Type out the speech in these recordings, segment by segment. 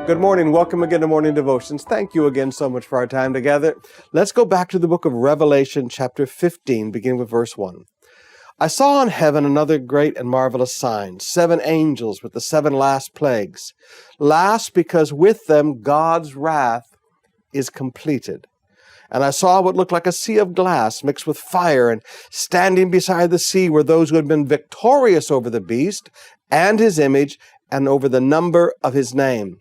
Good morning. Welcome again to Morning Devotions. Thank you again so much for our time together. Let's go back to the book of Revelation, chapter 15, beginning with verse 1. I saw in heaven another great and marvelous sign, 7 angels with the 7 last plagues. Last because with them God's wrath is completed. And I saw what looked like a sea of glass mixed with fire, and standing beside the sea were those who had been victorious over the beast and his image and over the number of his name.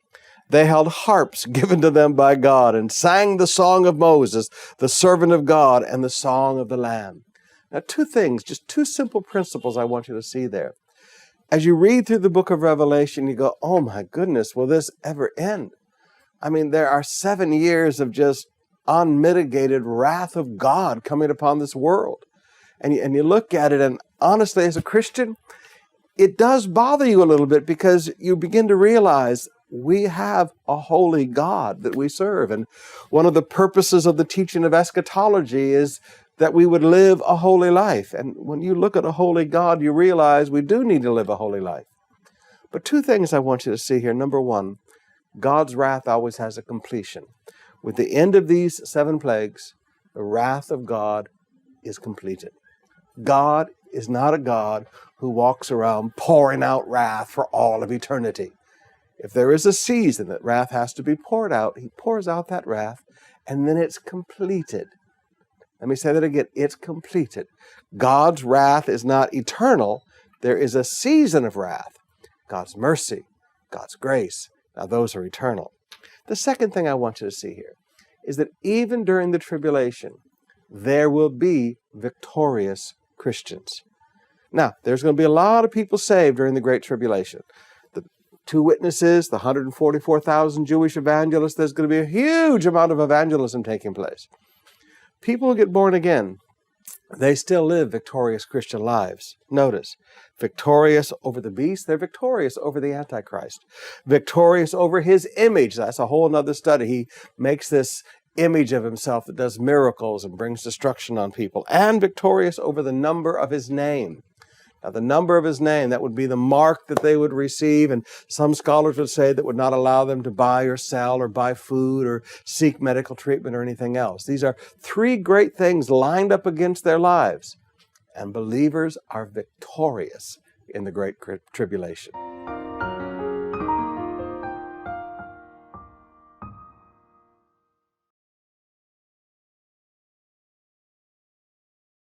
They held harps given to them by God and sang the song of Moses, the servant of God, and the song of the Lamb. Now, 2 things, just 2 simple principles I want you to see there. As you read through the book of Revelation, you go, oh my goodness, will this ever end? I mean, there are 7 years of just unmitigated wrath of God coming upon this world. And you look at it, and honestly, as a Christian, it does bother you a little bit because you begin to realize we have a holy God that we serve. And one of the purposes of the teaching of eschatology is that we would live a holy life. And when you look at a holy God, you realize we do need to live a holy life. But 2 things I want you to see here. Number 1, God's wrath always has a completion. With the end of these 7 plagues, the wrath of God is completed. God is not a God who walks around pouring out wrath for all of eternity. If there is a season that wrath has to be poured out, he pours out that wrath, and then it's completed. Let me say that again. It's completed. God's wrath is not eternal. There is a season of wrath. God's mercy, God's grace, now those are eternal. The second thing I want you to see here is that even during the tribulation, there will be victorious Christians. Now, there's going to be a lot of people saved during the Great Tribulation. The 2 witnesses, the 144,000 Jewish evangelists, there's going to be a huge amount of evangelism taking place. People who get born again, they still live victorious Christian lives. Notice, victorious over the beast, they're victorious over the Antichrist. Victorious over his image, that's a whole other study. He makes this image of himself that does miracles and brings destruction on people. And victorious over the number of his name. Now, the number of his name, that would be the mark that they would receive, and some scholars would say that would not allow them to buy or sell or buy food or seek medical treatment or anything else. These are 3 great things lined up against their lives, and believers are victorious in the Great Tribulation.